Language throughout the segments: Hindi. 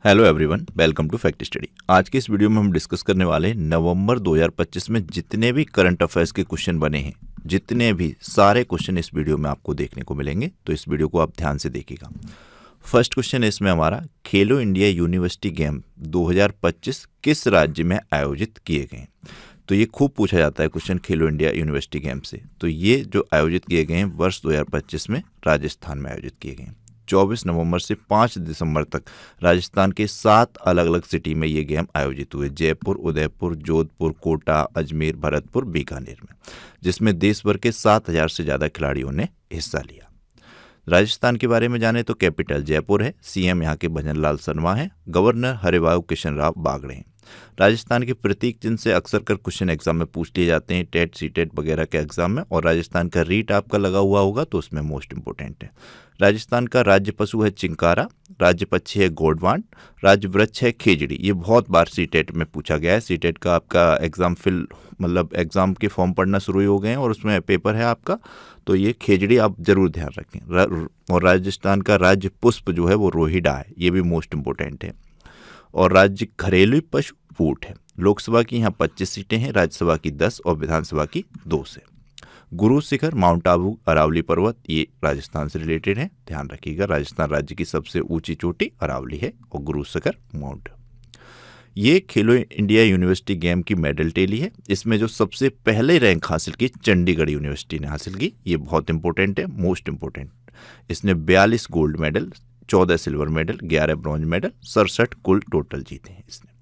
Hello everyone, welcome to fact study. आज के इस वीडियो में हम डिस्कस करने वाले हैं नवंबर 2025 में जितने भी करंट अफेयर्स के क्वेश्चन बने हैं, जितने भी सारे क्वेश्चन इस वीडियो में आपको देखने को मिलेंगे। तो इस वीडियो को आप ध्यान से देखिएगा। फर्स्ट क्वेश्चन है इसमें हमारा, खेलो इंडिया यूनिवर्सिटी गेम 2025 किस राज्य में आयोजित किए गए? तो ये खूब पूछा जाता है क्वेश्चन खेलो इंडिया यूनिवर्सिटी गेम से। तो ये जो आयोजित किए गए हैं वर्ष 2025 में राजस्थान में आयोजित किए गए हैं। 24 नवंबर से 5 दिसंबर तक राजस्थान के 7 अलग अलग सिटी में ये गेम आयोजित हुए। जयपुर, उदयपुर, जोधपुर, कोटा, अजमेर, भरतपुर, बीकानेर में, जिसमें देश भर के 7,000 से ज़्यादा खिलाड़ियों ने हिस्सा लिया। राजस्थान के बारे में जाने तो कैपिटल जयपुर है, सीएम यहाँ के भजन लाल शर्मा है, गवर्नर हरिभाऊ किशन राव बागड़े हैं। राजस्थान के प्रतीक चिन्ह से अक्सर कर क्वेश्चन एग्जाम में पूछ लिए जाते हैं, टेट सीटेट वगैरह के एग्जाम में, और राजस्थान का रीट आपका लगा हुआ होगा तो उसमें मोस्ट इंपोर्टेंट है। राजस्थान का राज्य पशु है चिंकारा, राज्य पक्षी है गोडवान, राज्य वृक्ष है खेजड़ी। ये बहुत बार सीटेट में पूछा गया है। सीटेट का आपका एग्जाम एग्जाम के फॉर्म पढ़ना शुरू हो गए हैं और उसमें पेपर है आपका, तो ये खेजड़ी आप जरूर ध्यान रखें। और राजस्थान का राज्य पुष्प जो है वो रोहिड़ा है, ये भी मोस्ट इंपोर्टेंट है। और राज्य घरेलू पशु ऊंट है। लोकसभा की यहाँ 25 सीटें हैं, राज्यसभा की 10 और विधानसभा की 2 से। गुरु शिखर, माउंट आबू, अरावली पर्वत, ये राजस्थान से रिलेटेड है, ध्यान रखिएगा। राजस्थान राज्य की सबसे ऊंची चोटी अरावली है और गुरु शिखर माउंट। ये खेलो इंडिया यूनिवर्सिटी गेम की मेडल टेली है। इसमें जो सबसे पहले रैंक हासिल की चंडीगढ़ यूनिवर्सिटी ने हासिल की, ये बहुत इंपॉर्टेंट है, मोस्ट इंपॉर्टेंट। इसने 42 gold medal, 14 silver medal, 11 bronze medal, 67 कुल टोटल जीते हैं इसने।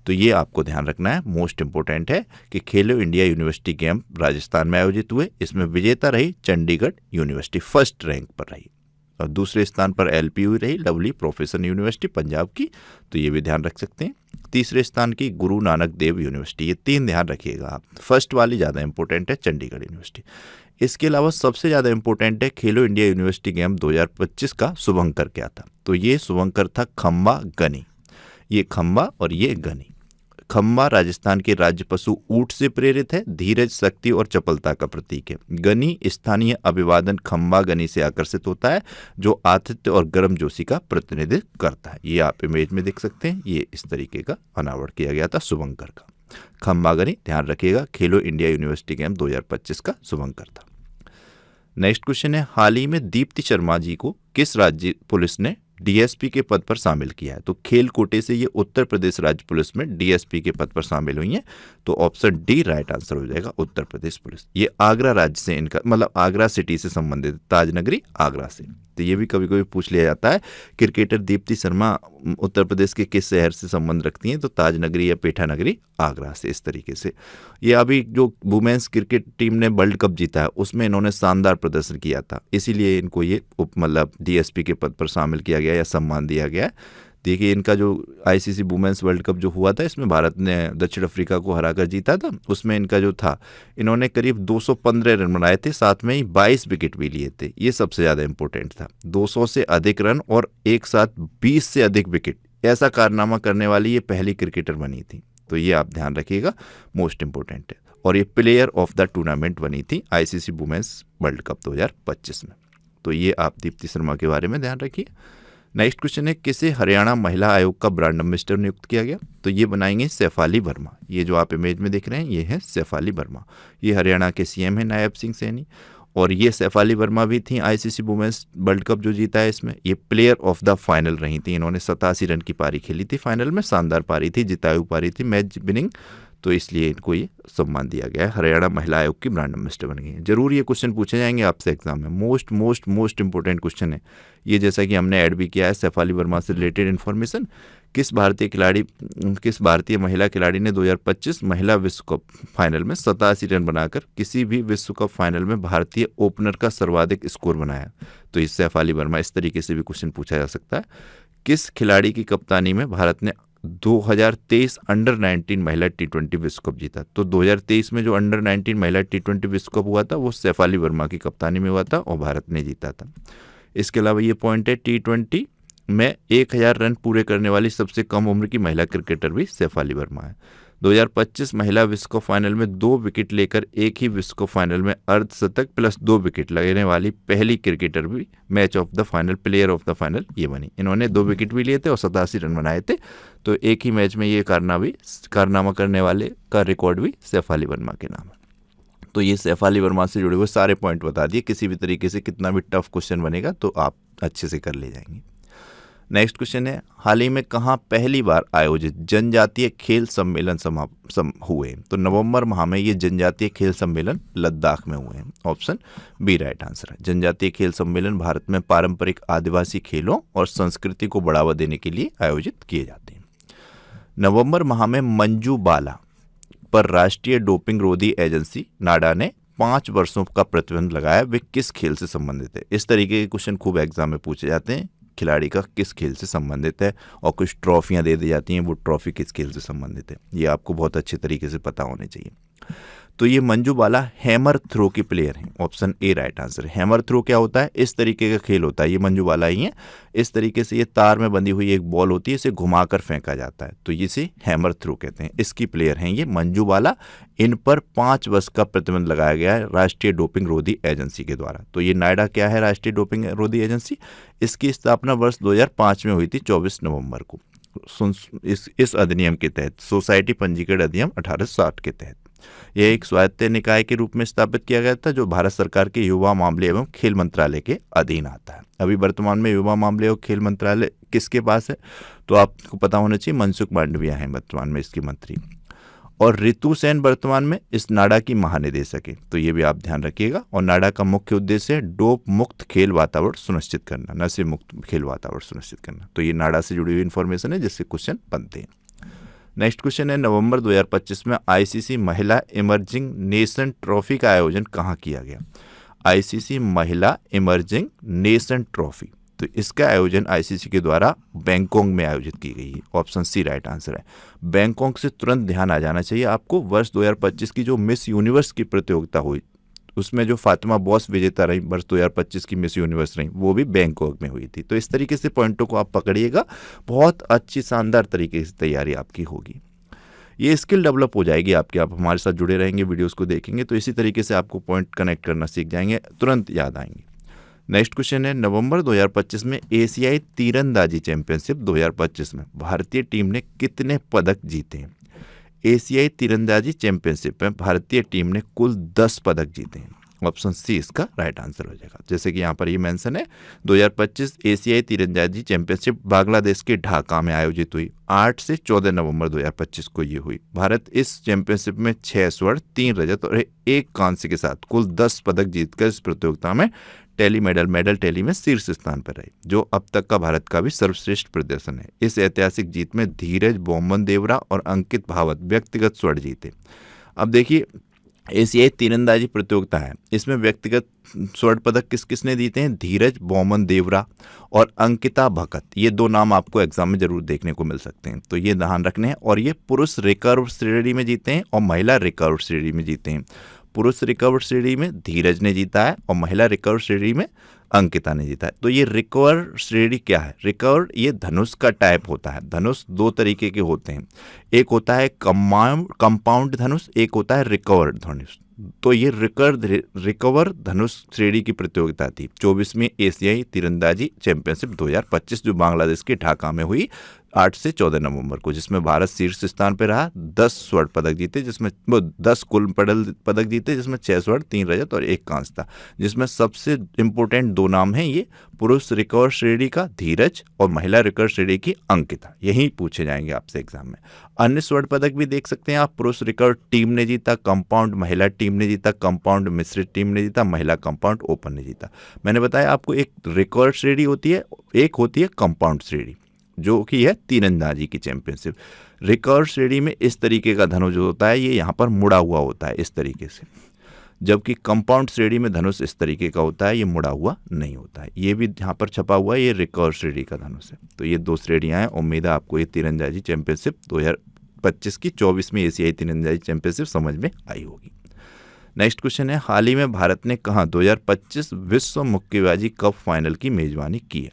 तो ये आपको ध्यान रखना है, मोस्ट इंपॉर्टेंट है कि खेलो इंडिया यूनिवर्सिटी गेम राजस्थान में आयोजित हुए। इसमें विजेता रही चंडीगढ़ यूनिवर्सिटी, फर्स्ट रैंक पर रही, और दूसरे स्थान पर एलपीयू रही, लवली प्रोफेशनल यूनिवर्सिटी पंजाब की, तो ये भी ध्यान रख सकते हैं। तीसरे स्थान की गुरु नानक देव यूनिवर्सिटी, ये 3 ध्यान रखिएगा आप। फर्स्ट वाली ज़्यादा इंपॉर्टेंट है, चंडीगढ़ यूनिवर्सिटी। इसके अलावा सबसे ज़्यादा इंपॉर्टेंट है खेलो इंडिया यूनिवर्सिटी गेम 2025 का शुभंकर क्या था? तो ये शुभंकर था खम्बा गनी। ये खम्बा और ये गनी। खम्बा राजस्थान के राज्य पशु ऊंट से प्रेरित है, धीरज, शक्ति और चपलता का प्रतीक है। गनी स्थानीय अभिवादन खम्बा गनी से आकर्षित होता है, जो आतिथ्य और गर्मजोशी का प्रतिनिधित्व करता है। ये आप इमेज में देख सकते हैं, ये इस तरीके का अनावरण किया गया था शुभंकर का। खम्बा गनी ध्यान रखिएगा, खेलो इंडिया यूनिवर्सिटी गेम 2025 का शुभंकर था। नेक्स्ट क्वेश्चन है, हाल ही में दीप्ति शर्मा जी को किस राज्य पुलिस ने डीएसपी के पद पर शामिल किया है? तो खेल कोटे से ये उत्तर प्रदेश राज्य पुलिस में डीएसपी के पद पर शामिल हुई हैं, तो ऑप्शन डी राइट आंसर हो जाएगा, उत्तर प्रदेश पुलिस। ये आगरा राज्य से इनका आगरा सिटी से संबंधित, ताजनगरी आगरा से। तो ये भी कभी कभी पूछ लिया जाता है, क्रिकेटर दीप्ति शर्मा उत्तर प्रदेश के किस शहर से संबंध रखती हैं? तो ताजनगरी या पेठानगरी आगरा से, इस तरीके से। ये अभी जो वुमेन्स क्रिकेट टीम ने वर्ल्ड कप जीता है उसमें इन्होंने शानदार प्रदर्शन किया था, इसीलिए इनको ये डीएसपी के पद पर शामिल किया गया या सम्मान दिया गया है। देखिए, इनका जो आईसीसी वुमेन्स वर्ल्ड कप जो हुआ था, इसमें भारत ने दक्षिण अफ्रीका को हराकर जीता था। उसमें इनका जो था, इन्होंने करीब 215 रन बनाए थे, साथ में ही 22 विकेट भी लिए थे। ये सबसे ज़्यादा इंपॉर्टेंट था। 200 से अधिक रन और एक साथ 20 से अधिक विकेट, ऐसा कारनामा करने वाली ये पहली क्रिकेटर बनी थी। तो ये आप ध्यान रखिएगा, मोस्ट इंपॉर्टेंट है। और ये प्लेयर ऑफ द टूर्नामेंट बनी थी आईसीसी वुमेन्स वर्ल्ड कप 2025 में। तो ये आप दीप्ति शर्मा के बारे में ध्यान रखिए। नेक्स्ट क्वेश्चन है, किसे हरियाणा महिला आयोग का ब्रांड एम्बेसडर नियुक्त किया गया? तो ये बनाएंगे शेफाली वर्मा। ये जो आप इमेज में देख रहे हैं, ये है शेफाली वर्मा। ये हरियाणा के सीएम है नायब सिंह सैनी। और ये शेफाली वर्मा भी थी आईसीसी वुमेन्स वर्ल्ड कप जो जीता है इसमें, ये प्लेयर ऑफ द फाइनल रही थी। इन्होंने 87 रन की पारी खेली थी फाइनल में, शानदार पारी थी, जितायु पारी थी, मैच विनिंग। तो इसलिए इनको ये सम्मान दिया गया है, हरियाणा महिला आयोग की ब्रांड एम्बेसडर बन गई है। जरूर ये क्वेश्चन पूछे जाएंगे आपसे एग्जाम में, most most most important question है ये। जैसा कि हमने ऐड भी किया है शेफाली वर्मा से रिलेटेड इन्फॉर्मेशन। किस भारतीय महिला खिलाड़ी ने 2025 महिला विश्व कप फाइनल में 87 रन बनाकर किसी भी विश्व कप फाइनल में भारतीय ओपनर का सर्वाधिक स्कोर बनाया? तो इस शेफाली वर्मा, इस तरीके से भी क्वेश्चन पूछा जा सकता है। किस खिलाड़ी की कप्तानी में भारत ने 2023 अंडर 19 महिला टी20 विश्व कप जीता? तो 2023 में जो अंडर 19 महिला टी20 विश्व कप हुआ था वो शेफाली वर्मा की कप्तानी में हुआ था और भारत ने जीता था। इसके अलावा ये पॉइंट है, टी20 में 1000 रन पूरे करने वाली सबसे कम उम्र की महिला क्रिकेटर भी शेफाली वर्मा है। 2025 महिला विश्व कप फाइनल में 2 विकेट लेकर एक ही विश्व कप फाइनल में अर्धशतक प्लस 2 विकेट लेने वाली पहली क्रिकेटर भी match of the final, player of the final ये बनी। इन्होंने 2 विकेट भी लिए थे और 87 रन बनाए थे। तो एक ही मैच में ये कारनामा करने वाले का रिकॉर्ड भी सैफ अली वर्मा के नाम है। तो ये सैफ अली वर्मा से जुड़े हुए सारे पॉइंट बता दिए। किसी भी तरीके से कितना भी टफ क्वेश्चन बनेगा तो आप अच्छे से कर ले जाएंगे। नेक्स्ट क्वेश्चन है, हाल ही में कहाँ पहली बार आयोजित जनजातीय खेल सम्मेलन हुए? तो नवंबर माह में ये जनजातीय खेल सम्मेलन लद्दाख में हुए हैं। ऑप्शन बी राइट आंसर है। जनजातीय खेल सम्मेलन भारत में पारंपरिक आदिवासी खेलों और संस्कृति को बढ़ावा देने के लिए आयोजित किए जाते हैं। नवंबर माह में मंजू बाला पर राष्ट्रीय डोपिंग रोधी एजेंसी नाडा ने 5 वर्षों का प्रतिबंध लगाया। वे किस खेल से संबंधित है? इस तरीके के क्वेश्चन खूब एग्जाम में पूछे जाते हैं। खिलाड़ी का किस खेल से संबंधित है और कुछ ट्रॉफियां दे दी जाती हैं, वो ट्रॉफी किस खेल से संबंधित है, ये आपको बहुत अच्छे तरीके से पता होने चाहिए। तो ये मंजू बाला हैमर थ्रो की प्लेयर हैं। ऑप्शन ए राइट आंसर है। हैमर थ्रो क्या होता है? इस तरीके का खेल होता है। ये मंजू बाला ही है। इस तरीके से ये तार में बंधी हुई एक बॉल होती है, इसे घुमाकर फेंका जाता है, तो इसे हैमर थ्रो कहते हैं। इसकी प्लेयर हैं ये मंजू बाला। इन पर 5 वर्ष का प्रतिबंध लगाया गया है राष्ट्रीय डोपिंग रोधी एजेंसी के द्वारा। तो ये नाडा क्या है? राष्ट्रीय डोपिंग रोधी एजेंसी। इसकी स्थापना वर्ष 2005 में हुई थी 24 नवंबर को इस अधिनियम के तहत, सोसाइटी पंजीकरण अधिनियम 1860 के तहत। यह एक स्वायत्त निकाय के रूप में स्थापित किया गया था जो भारत सरकार के युवा मामले एवं खेल मंत्रालय के अधीन आता है। अभी वर्तमान में युवा मामले और खेल मंत्रालय किसके पास है? तो आपको पता होना चाहिए, मनसुख मांडविया हैं वर्तमान में इसके मंत्री, और रितु सेन वर्तमान में इस नाडा की महानिदेशक है। तो ये भी आप ध्यान रखिएगा। और नाडा का मुख्य उद्देश्य है डोप मुक्त खेल वातावरण सुनिश्चित करना, नशे मुक्त खेल वातावरण सुनिश्चित करना। तो ये नाडा से जुड़ी हुई इन्फॉर्मेशन है जिससे क्वेश्चन बनते हैं। नेक्स्ट क्वेश्चन है, नवंबर 2025 में आईसीसी महिला इमर्जिंग नेशन ट्रॉफी का आयोजन कहाँ किया गया? आईसीसी महिला इमर्जिंग नेशन ट्रॉफी, तो इसका आयोजन आईसीसी के द्वारा बैंकॉक में आयोजित की गई है। ऑप्शन सी राइट आंसर है। बैंकॉक से तुरंत ध्यान आ जाना चाहिए आपको, वर्ष 2025 की जो मिस यूनिवर्स की प्रतियोगिता हुई उसमें जो फातिमा बॉस विजेता रही, वर्ष 2025 की मिस यूनिवर्स रही, वो भी बैंकॉक में हुई थी। तो इस तरीके से पॉइंटों को आप पकड़िएगा, बहुत अच्छी शानदार तरीके से तैयारी आपकी होगी। ये स्किल डेवलप हो जाएगी आपकी, आप हमारे साथ जुड़े रहेंगे, वीडियोस को देखेंगे तो इसी तरीके से आपको पॉइंट कनेक्ट करना सीख जाएंगे, तुरंत याद आएंगे। नेक्स्ट क्वेश्चन है, नवंबर 2025 में एशियाई तीरंदाजी चैंपियनशिप 2025 में भारतीय टीम ने कितने पदक जीते हैं? एशियाई तीरंदाजी चैंपियनशिप में भारतीय टीम ने कुल 10 पदक जीते हैं। ऑप्शन सी इसका राइट आंसर हो जाएगा। जैसे कि यहाँ पर ये मेंशन है, 2025 एशियाई तीरंदाजी चैंपियनशिप बांग्लादेश के ढाका में आयोजित हुई। 8 से 14 नवंबर 2025 को ये हुई। भारत इस चैंपियनशिप में 6 स्वर्ण, 3 रजत और 1 कांस्य के साथ कुल 10 पदक जीतकर इस प्रतियोगिता में मेडल टैली में शीर्ष स्थान पर रही, जो अब तक का भारत का भी सर्वश्रेष्ठ प्रदर्शन है। इस ऐतिहासिक जीत में धीरज बोमन देवरा और अंकित भावत व्यक्तिगत स्वर्ण जीते। अब देखिए, एशियाई तीरंदाजी प्रतियोगिता है, इसमें व्यक्तिगत स्वर्ण पदक किस किसने जीते हैं? धीरज बोमन देवरा और अंकिता भगत, ये 2 नाम आपको एग्जाम में जरूर देखने को मिल सकते हैं, तो ये ध्यान रखने हैं। और ये पुरुष रिकर्व श्रेणी में जीते हैं और महिला रिकर्व श्रेणी में जीते हैं। पुरुष रिकर्व श्रेणी में धीरज ने जीता है और महिला रिकर्व श्रेणी में अंकिता ने जीता है। तो ये रिकर्व श्रेणी क्या है? रिकर्व ये धनुष का टाइप होता है। धनुष 2 तरीके के होते हैं, एक होता है कंपाउंड धनुष, एक होता है रिकवर्ड धनुष। तो ये रिकवर धनुष श्रेणी की प्रतियोगिता थी 24वीं एशियाई तीरंदाजी चैंपियनशिप 2025 जो बांग्लादेश के ढाका में हुई 8 से 14 नवंबर को, जिसमें भारत शीर्ष स्थान पर रहा। 10 स्वर्ण पदक जीते, जिसमें 10 कुल पदक जीते, जिसमें 6 स्वर्ण, 3 रजत और 1 कांस्य था। जिसमें सबसे इंपॉर्टेंट 2 नाम हैं, ये पुरुष रिकर्व श्रेणी का धीरज और महिला रिकर्व श्रेणी की अंकिता, यही पूछे जाएंगे आपसे एग्जाम में। अन्य स्वर्ण पदक भी देख सकते हैं आप, पुरुष रिकर्व टीम ने जीता, कंपाउंड महिला टीम ने जीता, कंपाउंड मिश्रित टीम ने जीता, महिला कंपाउंड ओपन ने जीता। मैंने बताया आपको, एक रिकर्व श्रेणी होती है, एक होती है कंपाउंड श्रेणी, जो कि है तीरंदाजी की चैंपियनशिप। रिकर्व श्रेणी में इस तरीके का धनुष जो होता है ये यहाँ पर मुड़ा हुआ होता है इस तरीके से, जबकि कंपाउंड श्रेणी में धनुष इस तरीके का होता है, ये मुड़ा हुआ नहीं होता है। ये भी यहाँ पर छपा हुआ है, ये रिकर्व श्रेणी का धनुष है। तो ये 2 श्रेणियाँ हैं। उम्मीद है आपको ये तीरंदाजी चैंपियनशिप 2025 की 24वीं एशियाई तीरंदाजी चैंपियनशिप समझ में आई होगी। नेक्स्ट क्वेश्चन है, हाल ही में भारत ने कहाँ 2025 विश्व मुक्केबाजी कप फाइनल की मेजबानी की है?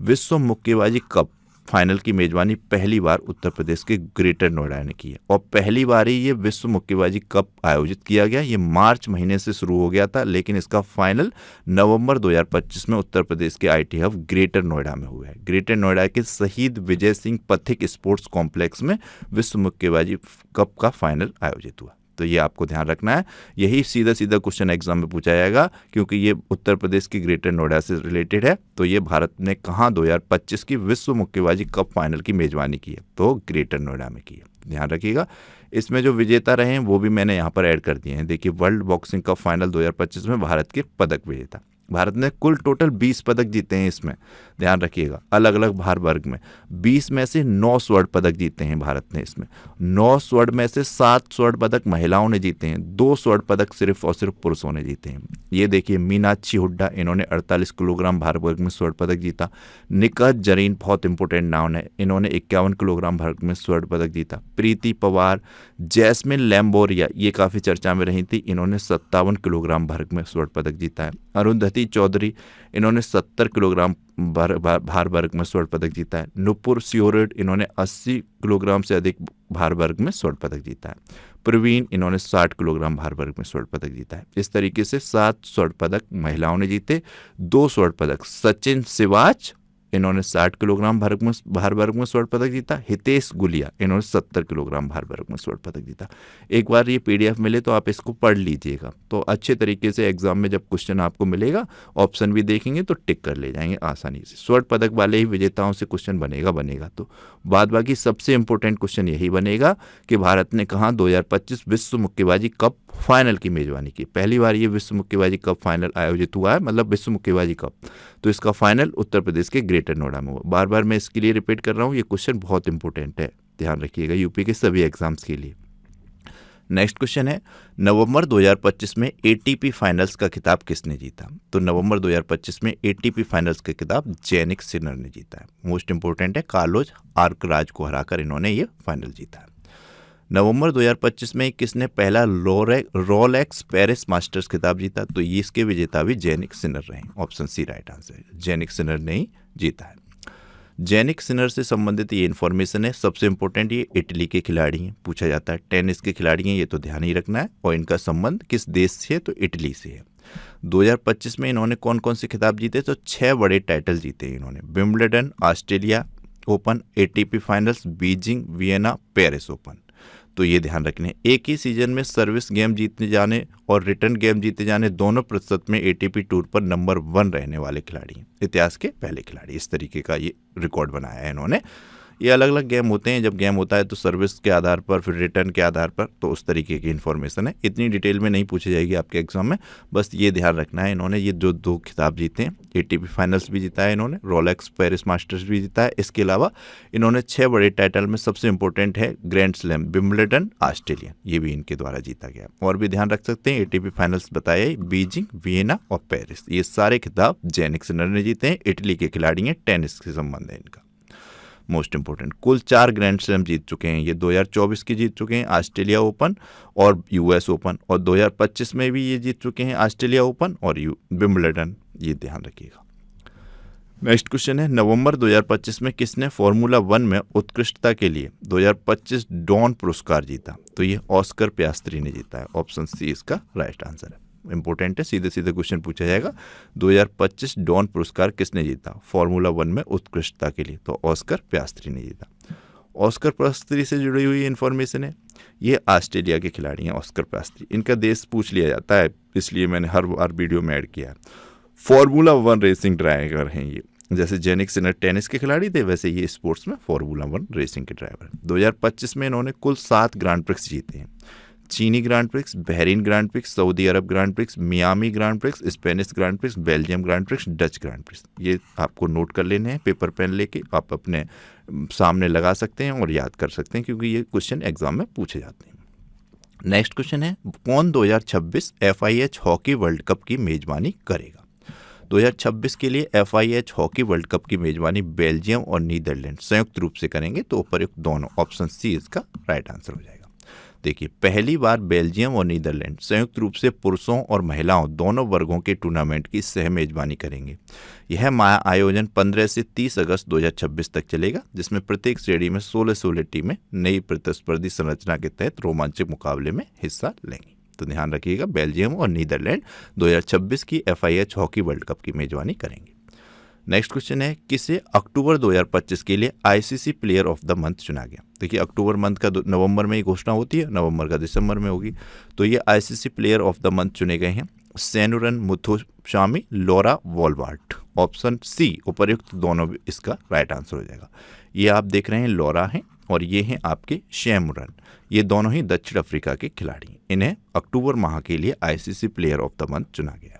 विश्व मुक्केबाजी कप फाइनल की मेजबानी पहली बार उत्तर प्रदेश के ग्रेटर नोएडा ने की है और पहली बार ही ये विश्व मुक्केबाजी कप आयोजित किया गया। ये मार्च महीने से शुरू हो गया था, लेकिन इसका फाइनल नवंबर 2025 में उत्तर प्रदेश के आईटी हब ग्रेटर नोएडा में हुआ है। ग्रेटर नोएडा के शहीद विजय सिंह पथिक स्पोर्ट्स कॉम्प्लेक्स में विश्व मुक्केबाजी कप का फाइनल आयोजित हुआ। तो ये आपको ध्यान रखना है, यही सीधा सीधा क्वेश्चन एग्जाम में पूछा जाएगा क्योंकि ये उत्तर प्रदेश की ग्रेटर नोएडा से रिलेटेड है। तो ये भारत ने कहाँ 2025 की विश्व मुक्केबाजी कप फाइनल की मेजबानी की है, तो ग्रेटर नोएडा में की है, ध्यान रखिएगा। इसमें जो विजेता रहे हैं वो भी मैंने यहाँ पर ऐड कर दिए हैं। देखिए, वर्ल्ड बॉक्सिंग कप फाइनल 2025 में भारत के पदक विजेता, भारत ने कुल टोटल 20 पदक जीते हैं इसमें, ध्यान रखिएगा, अलग अलग भार वर्ग में। 20 में से 9 स्वर्ण पदक जीते हैं भारत ने इसमें। 9 स्वर्ण में से 7 स्वर्ण पदक महिलाओं ने जीते हैं, 2 स्वर्ण पदक सिर्फ और सिर्फ पुरुषों ने जीते हैं। ये देखिए, मीनाक्षी हुड्डा, इन्होंने 48 किलोग्राम भार वर्ग में स्वर्ण पदक जीता। निखत जरीन, बहुत इंपॉर्टेंट नाम है, इन्होंने 51 किलोग्राम भार में स्वर्ण पदक जीता। प्रीति पवार, जैस्मिन लैम्बोरिया, ये काफ़ी चर्चा में रही थी, इन्होंने 57 किलोग्राम भार में स्वर्ण पदक जीता है। अरुंधति चौधरी, इन्होंने 70 किलोग्राम भार वर्ग में स्वर्ण पदक जीता है। नुपुर सियोरेड, इन्होंने 80 किलोग्राम से अधिक भार वर्ग में स्वर्ण पदक जीता है। प्रवीण, इन्होंने 60 किलोग्राम भार वर्ग में स्वर्ण पदक जीता है। इस तरीके से 7 स्वर्ण पदक महिलाओं ने जीते, 2 स्वर्ण पदक। सचिन सिवाच, इन्होंने 60 किलोग्राम भार वर्ग में स्वर्ण पदक जीता। हितेश गुलिया, इन्होंने 70 किलोग्राम भार वर्ग में स्वर्ण पदक जीता। एक बार ये पीडीएफ मिले तो आप इसको पढ़ लीजिएगा, तो अच्छे तरीके से एग्जाम में जब क्वेश्चन आपको मिलेगा, ऑप्शन भी देखेंगे तो टिक कर ले जाएंगे आसानी से। स्वर्ण पदक वाले ही विजेताओं से क्वेश्चन बनेगा तो बाद बाकी सबसे इंपॉर्टेंट क्वेश्चन यही बनेगा कि भारत ने कहाँ 2025 विश्व मुक्केबाजी कप फाइनल की मेजबानी की। पहली बार ये विश्व मुक्केबाजी कप फाइनल आयोजित हुआ है, मतलब विश्व मुक्केबाजी कप, तो इसका फाइनल उत्तर प्रदेश के ग्रेटर नोएडा में हुआ। बार बार मैं इसके लिए रिपीट कर रहा हूँ, ये क्वेश्चन बहुत इंपॉर्टेंट है, ध्यान रखिएगा, यूपी के सभी एग्जाम्स के लिए। नेक्स्ट क्वेश्चन है, नवंबर 2025 में एटीपी फाइनल्स का खिताब किसने जीता? तो नवंबर 2025 में एटीपी फाइनल्स का खिताब जैनिक सिनर ने जीता है। मोस्ट इंपॉर्टेंट है, कार्लोस अल्काराज को हराकर इन्होंने ये फाइनल जीता है। नवंबर 2025 में किसने पहला रोलेक्स पेरिस मास्टर्स खिताब जीता? तो ये इसके विजेता भी जैनिक सिनर रहे, option C right answer, Jannik Sinner ने ही जीता है। जैनिक सिनर से संबंधित ये इन्फॉर्मेशन है, सबसे इंपॉर्टेंट, ये इटली के खिलाड़ी हैं, पूछा जाता है। टेनिस के खिलाड़ी हैं, ये तो ध्यान ही रखना है, और इनका संबंध किस देश से है? तो इटली से है। 2025 में इन्होंने कौन कौन से खिताब जीते? तो 6 बड़े टाइटल जीते इन्होंने, Wimbledon, Australia open, ATP finals, Beijing, Vienna, Paris open. तो ये ध्यान रखने, एक ही सीजन में सर्विस गेम जीतने जाने और रिटर्न गेम जीते जाने दोनों प्रतिशत में एटीपी टूर पर नंबर 1 रहने वाले खिलाड़ी हैं, इतिहास के पहले खिलाड़ी। इस तरीके का ये रिकॉर्ड बनाया है इन्होंने। ये अलग अलग गेम होते हैं, जब गेम होता है तो सर्विस के आधार पर, फिर रिटर्न के आधार पर, तो उस तरीके की इन्फॉर्मेशन है, इतनी डिटेल में नहीं पूछी जाएगी आपके एग्जाम में, बस ये ध्यान रखना है। इन्होंने ये जो 2 खिताब जीते हैं, एटीपी फाइनल्स भी जीता है इन्होंने, रोलेक्स पेरिस मास्टर्स भी जीता है, इसके अलावा इन्होंने 6 बड़े टाइटल में सबसे इंपॉर्टेंट है ग्रैंड स्लैम, विंबलडन, ऑस्ट्रेलियन, ये भी इनके द्वारा जीता गया। और भी ध्यान रख सकते हैं, एटीपी फाइनल्स बताया, बीजिंग, वियना और पेरिस, ये सारे खिताब जैनिक सिनर ने जीते हैं। इटली के खिलाड़ी हैं, टेनिस से संबंध है इनका। मोस्ट इंपॉर्टेंट, कुल 4 ग्रैंड स्लैम जीत चुके हैं ये, 2024 की जीत चुके हैं ऑस्ट्रेलिया ओपन और यूएस ओपन, और 2025 में भी ये जीत चुके हैं ऑस्ट्रेलिया ओपन और विंबलडन, ये ध्यान रखिएगा। नेक्स्ट क्वेश्चन है, नवंबर 2025 में किसने फार्मूला 1 में उत्कृष्टता के लिए 2025 डॉन पुरस्कार जीता? तो ये ऑस्कर पियास्त्री ने जीता है, ऑप्शन सी इसका राइट आंसर है। इंपॉर्टेंट है, सीधे सीधे क्वेश्चन पूछा जाएगा, 2025 डॉन पुरस्कार किसने जीता फार्मूला 1 में उत्कृष्टता के लिए? तो ऑस्कर पियास्त्री ने जीता। ऑस्कर पियास्त्री से जुड़ी हुई इन्फॉर्मेशन है, ये ऑस्ट्रेलिया के खिलाड़ी हैं ऑस्कर पियास्त्री, इनका देश पूछ लिया जाता है, इसलिए मैंने हर बार वीडियो में ऐड किया है। फार्मूला 1 रेसिंग ड्राइवर हैं ये, जैसे जेनिक सिनर टेनिस के खिलाड़ी थे, वैसे ये स्पोर्ट्स में फार्मूला 1 रेसिंग के ड्राइवर। 2025 में इन्होंने कुल 7 ग्रांड प्रिक्स जीते हैं, चीनी grand prix, Bahrain grand prix, सऊदी अरब grand prix, Miami grand prix, Spanish grand prix, Belgium grand prix, Dutch grand prix. ये आपको नोट कर लेने हैं, पेपर पेन लेके आप अपने सामने लगा सकते हैं और याद कर सकते हैं, क्योंकि ये क्वेश्चन एग्जाम में पूछे जाते हैं। नेक्स्ट क्वेश्चन है, कौन 2026 FIH हॉकी वर्ल्ड कप की मेजबानी करेगा? 2026 के लिए FIH हॉकी वर्ल्ड कप की मेजबानी बेल्जियम और नीदरलैंड संयुक्त रूप से करेंगे, तो उपयुक्त दोनों, ऑप्शन सी इसका राइट आंसर हो जाएगा। देखिए, पहली बार बेल्जियम और नीदरलैंड संयुक्त रूप से पुरुषों और महिलाओं दोनों वर्गों के टूर्नामेंट की सह मेजबानी करेंगे। यह आयोजन 15 से 30 अगस्त 2026 तक चलेगा, जिसमें प्रत्येक श्रेणी में 16-16 टीमें नई प्रतिस्पर्धी संरचना के तहत रोमांचक मुकाबले में हिस्सा लेंगी। तो ध्यान रखिएगा, बेल्जियम और नीदरलैंड 2026 की FIH हॉकी वर्ल्ड कप की मेजबानी करेंगे। नेक्स्ट क्वेश्चन है, किसे अक्टूबर 2025 के लिए ICC player of the month चुना गया? देखिए, अक्टूबर मंथ का नवंबर में ही घोषणा होती है, नवंबर का दिसंबर में होगी। तो ये ICC player of the month चुने गए हैं सेनुरन मुथुशामी, लॉरा वॉलवार्ट। ऑप्शन सी उपर्युक्त दोनों इसका राइट आंसर हो जाएगा। ये आप देख रहे हैं लॉरा हैं और ये हैं आपके शैमुरन। ये दोनों ही दक्षिण अफ्रीका के खिलाड़ी हैं। इन्हें अक्टूबर माह के लिए ICC player of the month चुना गया।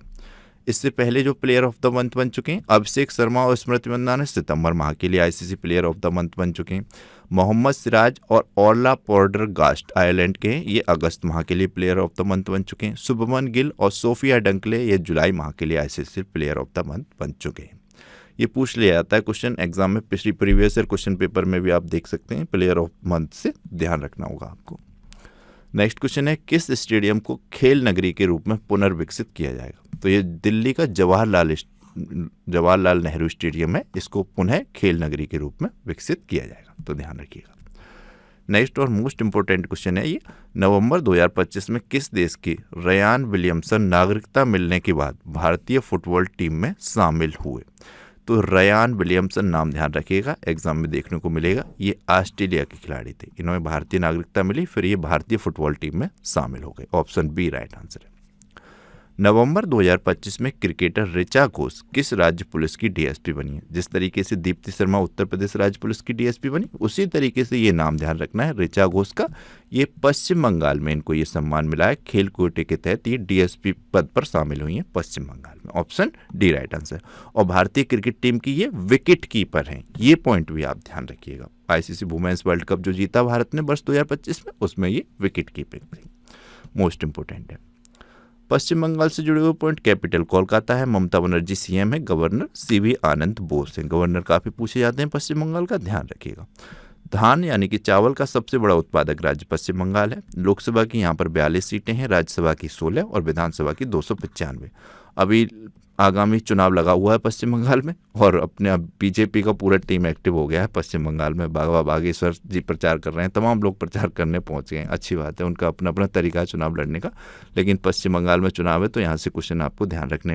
इससे पहले जो प्लेयर ऑफ द मंथ बन चुके हैं, अभिषेक शर्मा और स्मृति मंदाना सितंबर माह के लिए ICC player of the month बन चुके हैं। मोहम्मद सिराज और ओरला पोर्डरगास्ट आयरलैंड के हैं, ये अगस्त माह के लिए प्लेयर ऑफ द मंथ बन चुके हैं। शुभमन गिल और सोफिया डंकले ये जुलाई माह के लिए ICC player of the month बन चुके हैं। ये पूछ लिया जाता है क्वेश्चन एग्जाम में, पिछली प्रीवियस ईयर क्वेश्चन पेपर में भी आप देख सकते हैं। प्लेयर ऑफ मंथ से ध्यान रखना होगा आपको। नेक्स्ट क्वेश्चन है, किस स्टेडियम को खेल नगरी के रूप में पुनर्विकसित किया जाएगा? तो ये दिल्ली का जवाहरलाल नेहरू स्टेडियम है, इसको पुनः खेल नगरी के रूप में विकसित किया जाएगा। तो ध्यान रखिएगा। नेक्स्ट और मोस्ट इंपोर्टेंट क्वेश्चन है ये, नवंबर 2025 में किस देश के रयान विलियमसन नागरिकता मिलने के बाद भारतीय फुटबॉल टीम में शामिल हुए? तो रयान विलियमसन नाम ध्यान रखिएगा, एग्जाम में देखने को मिलेगा। ये ऑस्ट्रेलिया के खिलाड़ी थे, इन्होंने भारतीय नागरिकता मिली, फिर ये भारतीय फुटबॉल टीम में शामिल हो गए। ऑप्शन बी राइट आंसर है। नवंबर 2025 में क्रिकेटर ऋचा घोष किस राज्य पुलिस की DSP बनी है? जिस तरीके से दीप्ति शर्मा उत्तर प्रदेश राज्य पुलिस की DSP बनी, उसी तरीके से ये नाम ध्यान रखना है ऋचा घोष का। ये पश्चिम बंगाल में इनको ये सम्मान मिला है, खेल कोटे के तहत ये DSP पद पर शामिल हुई हैं पश्चिम बंगाल में। Option D right answer. और भारतीय क्रिकेट टीम की ये विकेट कीपर हैं, ये पॉइंट भी आप ध्यान रखिएगा। ICC वुमेन्स वर्ल्ड कप जो जीता भारत ने वर्ष 2025 में, उसमें ये विकेट कीपिंग थी। मोस्ट इंपोर्टेंट है। पश्चिम बंगाल से जुड़े हुए पॉइंट, कैपिटल कोलकाता है, ममता बनर्जी CM है, गवर्नर CV आनंद बोस हैं। गवर्नर काफी पूछे जाते हैं पश्चिम बंगाल का, ध्यान रखिएगा। धान यानी कि चावल का सबसे बड़ा उत्पादक राज्य पश्चिम बंगाल है। लोकसभा की यहाँ पर 42 सीटें हैं, राज्यसभा की 16 और विधानसभा की 295। अभी आगामी चुनाव लगा हुआ है पश्चिम बंगाल में, और अपने अब BJP का पूरा टीम एक्टिव हो गया है पश्चिम बंगाल में। बाबा बागेश्वर जी प्रचार कर रहे हैं, तमाम लोग प्रचार करने पहुंच गए हैं। अच्छी बात है, उनका अपना अपना तरीका है चुनाव लड़ने का। लेकिन पश्चिम बंगाल में चुनाव है, तो यहाँ से क्वेश्चन आपको ध्यान रखने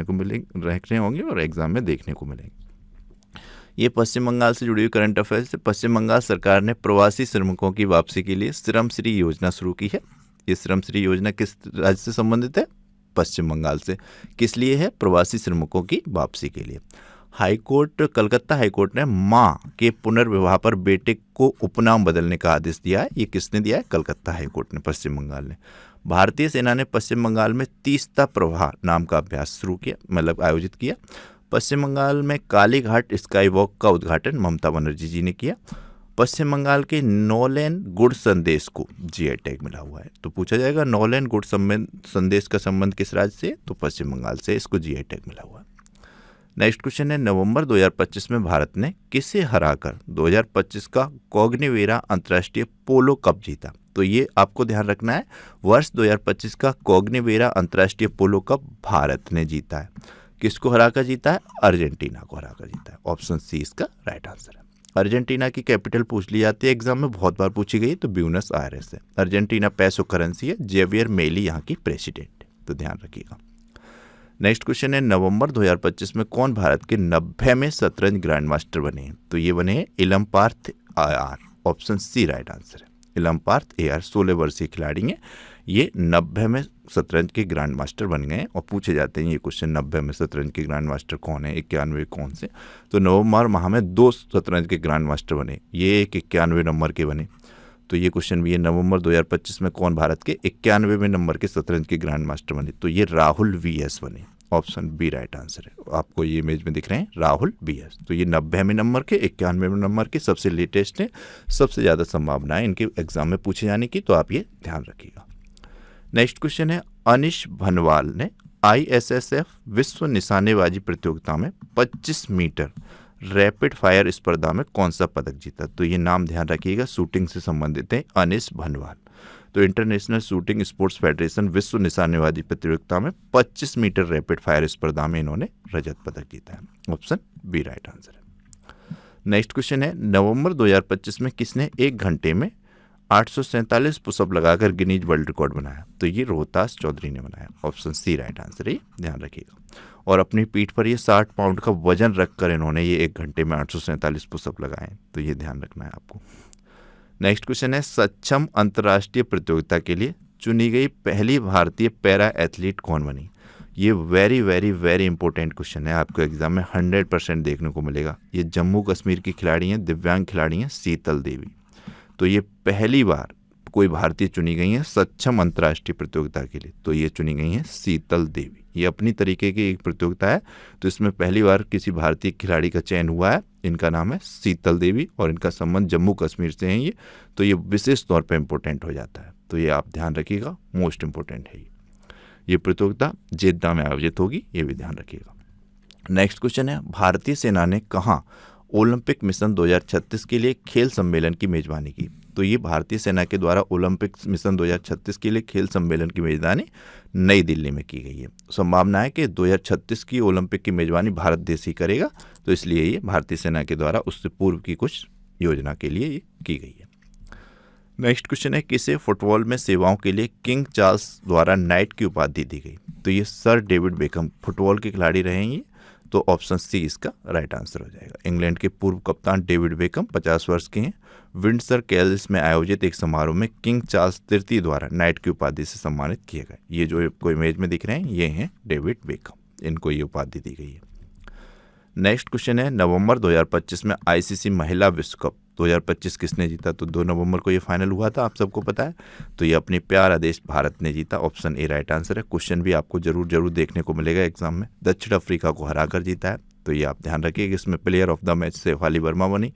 होंगे और एग्जाम में देखने को मिलेंगे। ये पश्चिम बंगाल से जुड़ी हुई करंट अफेयर्स से। पश्चिम बंगाल सरकार ने प्रवासी श्रमिकों की वापसी के लिए श्रम श्री योजना शुरू की है। ये श्रम श्री योजना किस राज्य से संबंधित है? पश्चिम बंगाल से। किस लिए है? प्रवासी श्रमिकों की वापसी के लिए। कलकत्ता हाईकोर्ट ने मां के पुनर्विवाह पर बेटे को उपनाम बदलने का आदेश दिया है। ये किसने दिया है? कलकत्ता हाईकोर्ट ने, पश्चिम बंगाल ने। भारतीय सेना ने पश्चिम बंगाल में तीस्ता प्रवाह नाम का अभ्यास शुरू किया, मतलब आयोजित किया। पश्चिम बंगाल में कालीघाट स्काई वॉक का उद्घाटन ममता बनर्जी जी ने किया। पश्चिम बंगाल के नौलेन गुड़ संदेश को GI टैग मिला हुआ है। तो पूछा जाएगा नौलेन गुड़ संदेश का संबंध किस राज्य से? तो पश्चिम बंगाल से इसको GI टैग मिला हुआ है। नेक्स्ट क्वेश्चन है, नवंबर 2025 में भारत ने किसे हराकर 2025 का कॉग्निवेरा अंतर्राष्ट्रीय पोलो कप जीता? तो ये आपको ध्यान रखना है, वर्ष 2025 का कॉग्निवेरा अंतर्राष्ट्रीय पोलो कप भारत ने जीता है। किसको हराकर जीता है? अर्जेंटीना को हराकर जीता है। ऑप्शन सी इसका राइट आंसर है। अर्जेंटीना की कैपिटल पूछ ली जाती है एग्जाम में, बहुत बार पूछी गई, तो ब्यूनस आयरेस है। अर्जेंटीना पैसो करेंसी है। जेवियर मेली यहाँ की प्रेसिडेंट है, तो ध्यान रखिएगा। नेक्स्ट क्वेश्चन है, नवंबर 2025 में कौन भारत के 90वें शतरंज ग्रैंड मास्टर बने हैं? तो ये बने हैं Ilamparthi AR। Option C right answer है। इलमपार्थ AR 16 वर्षीय खिलाड़ी हैं, ये 90वें शतरंज के ग्रैंड मास्टर बन गए हैं। और पूछे जाते हैं ये क्वेश्चन, 90वें शतरंज के ग्रैंड मास्टर कौन है, 91 कौन से? तो नवंबर माह में 2 शतरंज के ग्रैंड मास्टर बने, ये एक 91 नंबर के बने। तो ये क्वेश्चन भी है, नवंबर 2025 में कौन भारत के 91वें नंबर के शतरंज के ग्रैंड मास्टर बने? तो ये राहुल VS बने। ऑप्शन बी राइट आंसर है। आपको ये इमेज में दिख रहे हैं राहुल VS। तो ये 90वें नंबर के, 91वें नंबर के सबसे लेटेस्ट हैं, सबसे ज़्यादा संभावना है इनके एग्जाम में पूछे जाने की, तो आप ये ध्यान रखिएगा। नेक्स्ट क्वेश्चन है, अनिश भनवाल ने ISSF विश्व निशानेबाजी प्रतियोगिता में 25 मीटर रैपिड फायर स्पर्धा में कौन सा पदक जीता? तो ये नाम ध्यान रखिएगा, शूटिंग से संबंधित है, अनिश भनवाल। तो इंटरनेशनल शूटिंग स्पोर्ट्स फेडरेशन विश्व निशानेबाजी प्रतियोगिता में 25 मीटर रैपिड फायर स्पर्धा में इन्होंने रजत पदक जीता है। ऑप्शन बी राइट आंसर है। नेक्स्ट क्वेश्चन है, नवंबर 2025 में किसने 1 घंटे में 847 पुशअप लगाकर गिनीज वर्ल्ड रिकॉर्ड बनाया? तो ये रोहतास चौधरी ने बनाया। ऑप्शन सी राइट आंसर है, ध्यान रखिएगा। और अपनी पीठ पर ये 60 पाउंड का वजन रखकर इन्होंने ये 1 घंटे में 847 पुशअप लगाए, तो ये ध्यान रखना है आपको। नेक्स्ट क्वेश्चन है, सक्षम अंतर्राष्ट्रीय प्रतियोगिता के लिए चुनी गई पहली भारतीय पैरा एथलीट कौन बनी? ये very very very important question है, आपको एग्जाम में 100% देखने को मिलेगा। ये जम्मू कश्मीर की खिलाड़ी हैं, दिव्यांग खिलाड़ी हैं, शीतल देवी। तो ये पहली बार कोई भारतीय चुनी गई है सक्षम अंतर्राष्ट्रीय प्रतियोगिता के लिए, तो ये चुनी गई हैं शीतल देवी। ये अपनी तरीके की एक प्रतियोगिता है, तो इसमें पहली बार किसी भारतीय खिलाड़ी का चयन हुआ है। इनका नाम है शीतल देवी और इनका संबंध जम्मू कश्मीर से है ये, तो ये विशेष तौर पर इंपॉर्टेंट हो जाता है, तो ये आप ध्यान रखिएगा, मोस्ट इंपॉर्टेंट है ये प्रतियोगिता जेद्दा में आयोजित होगी, ये भी ध्यान रखिएगा। नेक्स्ट क्वेश्चन है, भारतीय सेना ने कहाँ ओलंपिक मिशन 2036 के लिए खेल सम्मेलन की मेजबानी की? तो ये भारतीय सेना के द्वारा ओलंपिक मिशन 2036 के लिए खेल सम्मेलन की मेजबानी नई दिल्ली में की गई है। संभावना है कि 2036 की ओलंपिक की मेजबानी भारत देश ही करेगा, तो इसलिए ये भारतीय सेना के द्वारा उससे पूर्व की कुछ योजना के लिए ये की गई है। नेक्स्ट क्वेश्चन है, किसे फुटबॉल में सेवाओं के लिए किंग चार्ल्स द्वारा नाइट की उपाधि दी गई? तो ये सर डेविड बेकम फुटबॉल के खिलाड़ी रहे हैं, तो ऑप्शन सी इसका राइट आंसर हो जाएगा। इंग्लैंड के पूर्व कप्तान डेविड बेकम 50 वर्ष के हैं। विंडसर कैल्स में आयोजित एक समारोह में किंग चार्ल्स तृतीय द्वारा नाइट की उपाधि से सम्मानित किए गए। ये जो आपको इमेज में दिख रहे हैं ये हैं डेविड बेकम, इनको ये उपाधि दी गई है। नेक्स्ट क्वेश्चन है, नवंबर 2025 में आईसीसी महिला विश्व कप 2025 किसने जीता? तो 2 नवंबर को ये फाइनल हुआ था, आप सबको पता है, तो ये अपने प्यारा देश भारत ने जीता। ऑप्शन ए राइट आंसर है। क्वेश्चन भी आपको जरूर देखने को मिलेगा एग्जाम में। दक्षिण अफ्रीका को हराकर जीता है, तो ये आप ध्यान रखिए कि इसमें player of the match Shefali Verma बनी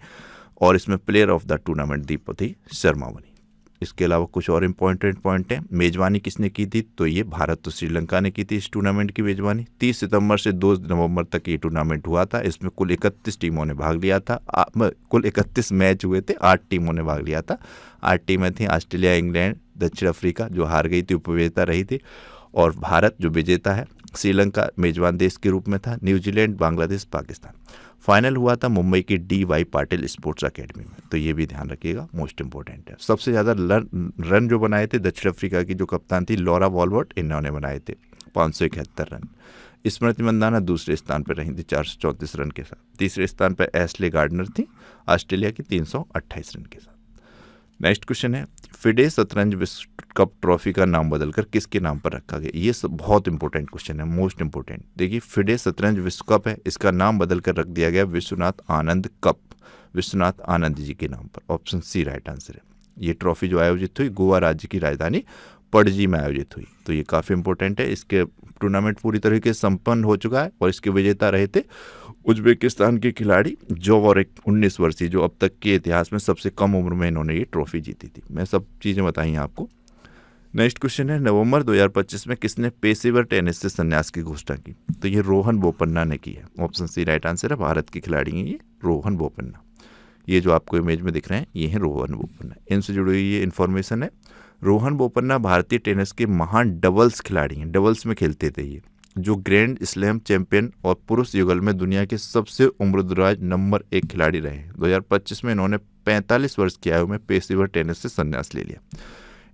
और इसमें player of the tournament Deepti Sharma बनी। इसके अलावा कुछ और इम्पॉर्टेंट पॉइंट हैं। मेजबानी किसने की थी? तो ये भारत तो श्रीलंका ने की थी इस टूर्नामेंट की मेजबानी। 30 सितंबर से 2 नवंबर तक ये टूर्नामेंट हुआ था। इसमें कुल 31 टीमों ने भाग लिया था। कुल 31 मैच हुए थे, 8 टीमों ने भाग लिया था। 8 टीमें थी, ऑस्ट्रेलिया, इंग्लैंड, दक्षिण अफ्रीका जो हार गई थी, उपविजेता रही थी, और भारत जो विजेता है। श्रीलंका मेजबान देश के रूप में था, न्यूजीलैंड, बांग्लादेश, पाकिस्तान। फाइनल हुआ था मुंबई की DY पाटिल स्पोर्ट्स एकेडमी में, तो ये भी ध्यान रखिएगा, मोस्ट इंपॉर्टेंट है। सबसे ज़्यादा रन जो बनाए थे दक्षिण अफ्रीका की जो कप्तान थी लॉरा वॉलवर्ट, इन्होंने बनाए थे 571 रन। स्मृति मंदाना दूसरे स्थान पर रही थी 434 रन के साथ। तीसरे स्थान पर एशले गार्डनर थी ऑस्ट्रेलिया की 328 रन के साथ। नेक्स्ट क्वेश्चन है, फिडे शतरंज विश्व कप ट्रॉफी का नाम बदलकर किसके नाम पर रखा गया? ये सब बहुत इंपॉर्टेंट क्वेश्चन है, मोस्ट इंपॉर्टेंट। देखिए, फिडे शतरंज विश्व कप है, इसका नाम बदलकर रख दिया गया विश्वनाथ आनंद कप, विश्वनाथ आनंद जी के नाम पर। ऑप्शन सी राइट आंसर है। ये ट्रॉफी जो आयोजित हुई गोवा राज्य की राजधानी पणजी में आयोजित हुई, तो ये काफ़ी इंपॉर्टेंट है। इसके टूर्नामेंट पूरी तरीके से संपन्न हो चुका है और इसके विजेता रहे थे उज्बेकिस्तान के खिलाड़ी जोवोरिक, 19 वर्षीय, जो अब तक के इतिहास में सबसे कम उम्र में इन्होंने ये ट्रॉफी जीती थी। मैं सब चीज़ें बताई हैं आपको। नेक्स्ट क्वेश्चन है, नवंबर 2025 में किसने पेशेवर टेनिस से संन्यास की घोषणा की? तो ये रोहन बोपन्ना ने की है। ऑप्शन सी राइट आंसर है। भारत के खिलाड़ी हैं ये रोहन बोपन्ना। ये जो आपको इमेज में दिख रहे हैं ये हैं रोहन बोपन्ना, इनसे जुड़ी हुई ये इन्फॉर्मेशन है। रोहन बोपन्ना भारतीय टेनिस के महान डबल्स खिलाड़ी हैं, डबल्स में खेलते थे ये, जो ग्रैंड स्लैम चैंपियन और पुरुष युगल में दुनिया के सबसे उम्रदराज नंबर 1 खिलाड़ी रहे हैं। 2025 में इन्होंने 45 वर्ष की आयु में पेशेवर टेनिस से संन्यास ले लिया।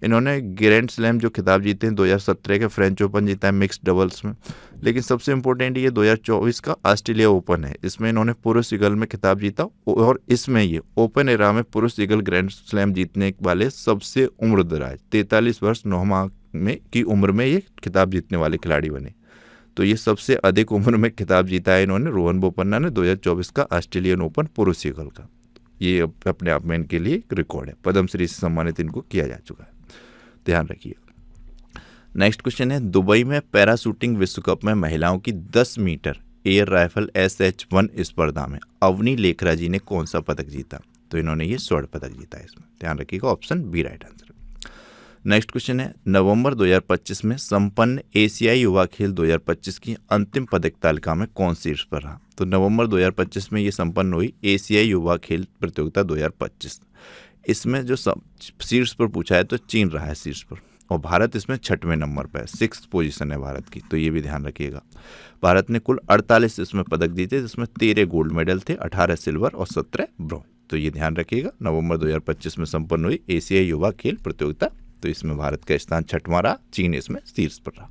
इन्होंने ग्रैंड स्लैम जो खिताब जीते हैं 2017 के फ्रेंच ओपन जीता है मिक्स्ड डबल्स में, लेकिन सबसे इंपॉर्टेंट ये 2024 का ऑस्ट्रेलिया ओपन है, इसमें इन्होंने पुरुष युगल में खिताब जीता और इसमें ये ओपन एरा में पुरुष युगल ग्रैंड स्लैम जीतने वाले सबसे उम्रदराज 43 वर्ष 9 माह में की उम्र में ये खिताब जीतने वाले खिलाड़ी बने। तो ये सबसे अधिक उम्र में खिताब जीता है इन्होंने रोहन बोपन्ना ने 2024 का ऑस्ट्रेलियन ओपन पुरुष युगल का। ये अपने आप में इनके लिए एक रिकॉर्ड है, पद्मश्री से सम्मानित इनको किया जा चुका है, ध्यान रखिए। नेक्स्ट क्वेश्चन है, दुबई में पैराशूटिंग विश्व कप में महिलाओं की 10 मीटर एयर राइफल SH1 स्पर्धा में अवनी लेखरा जी ने कौन सा पदक जीता? तो इन्होंने ये स्वर्ण पदक जीता है, इसमें ध्यान रखिएगा, option B right answer. Next question है, नवंबर 2025 में संपन्न एशियाई युवा खेल 2025 की अंतिम पदक तालिका में कौन शीर्ष पर रहा? तो नवंबर 2025 में ये संपन्न हुई एशियाई युवा खेल प्रतियोगिता 2025। इसमें जो शीर्ष पर पूछा है तो चीन रहा है शीर्ष पर, और भारत इसमें 6वें नंबर पर है, 6th पोजीशन है भारत की, तो ये भी ध्यान रखिएगा। भारत ने कुल 48 इसमें पदक जीते, जिसमें 13 गोल्ड मेडल थे, 18 सिल्वर और 17 ब्रॉन्ज। तो ये ध्यान रखिएगा। नवंबर 2025 में संपन्न हुई एशियाई युवा खेल प्रतियोगिता, तो इसमें भारत का स्थान 6वां रहा, चीन इसमें शीर्ष पर रहा।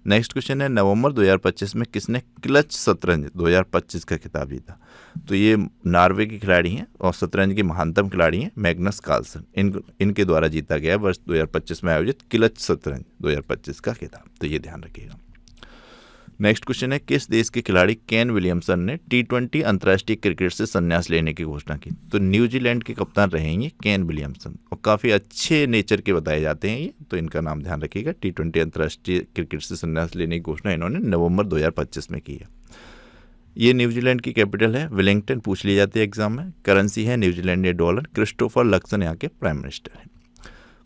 नेक्स्ट क्वेश्चन है, नवंबर 2025 में किसने क्लच शतरंज 2025 का खिताब जीता? तो ये नॉर्वे की खिलाड़ी हैं और शतरंज के महानतम खिलाड़ी हैं मैग्नस कार्लसन। इनके द्वारा जीता गया वर्ष 2025 में आयोजित क्लच शतरंज 2025 का खिताब, तो ये ध्यान रखिएगा। नेक्स्ट क्वेश्चन है, किस देश के खिलाड़ी केन विलियमसन ने T20 अंतर्राष्ट्रीय क्रिकेट से संन्यास लेने की घोषणा की? तो न्यूजीलैंड के कप्तान रहेंगे केन विलियमसन, और काफ़ी अच्छे नेचर के बताए जाते हैं ये, तो इनका नाम ध्यान रखिएगा। T20 अंतर्राष्ट्रीय क्रिकेट से संन्यास लेने की घोषणा इन्होंने नवंबर 2025 में की है। ये न्यूजीलैंड की कैपिटल है वेलिंगटन, पूछ ली जाती है एग्जाम में। करेंसी है न्यूजीलैंड डॉलर। क्रिस्टोफर लक्सन यहाँ के प्राइम मिनिस्टर हैं।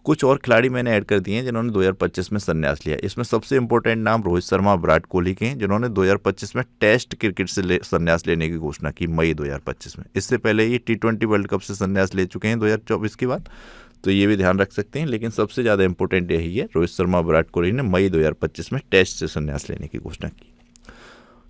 कुछ और खिलाड़ी मैंने ऐड कर दिए हैं जिन्होंने 2025 में संन्यास लिया। इसमें सबसे इंपॉर्टेंट नाम रोहित शर्मा, विराट कोहली के हैं, जिन्होंने 2025 में टेस्ट क्रिकेट से संन्यास लेने की घोषणा की मई 2025 में। इससे पहले ये T20 वर्ल्ड कप से संन्यास ले चुके हैं 2024 के बाद, तो ये भी ध्यान रख सकते हैं। लेकिन सबसे ज़्यादा इंपॉर्टेंट यही है, रोहित शर्मा, विराट कोहली ने मई 2025 में टेस्ट से संन्यास लेने की घोषणा की।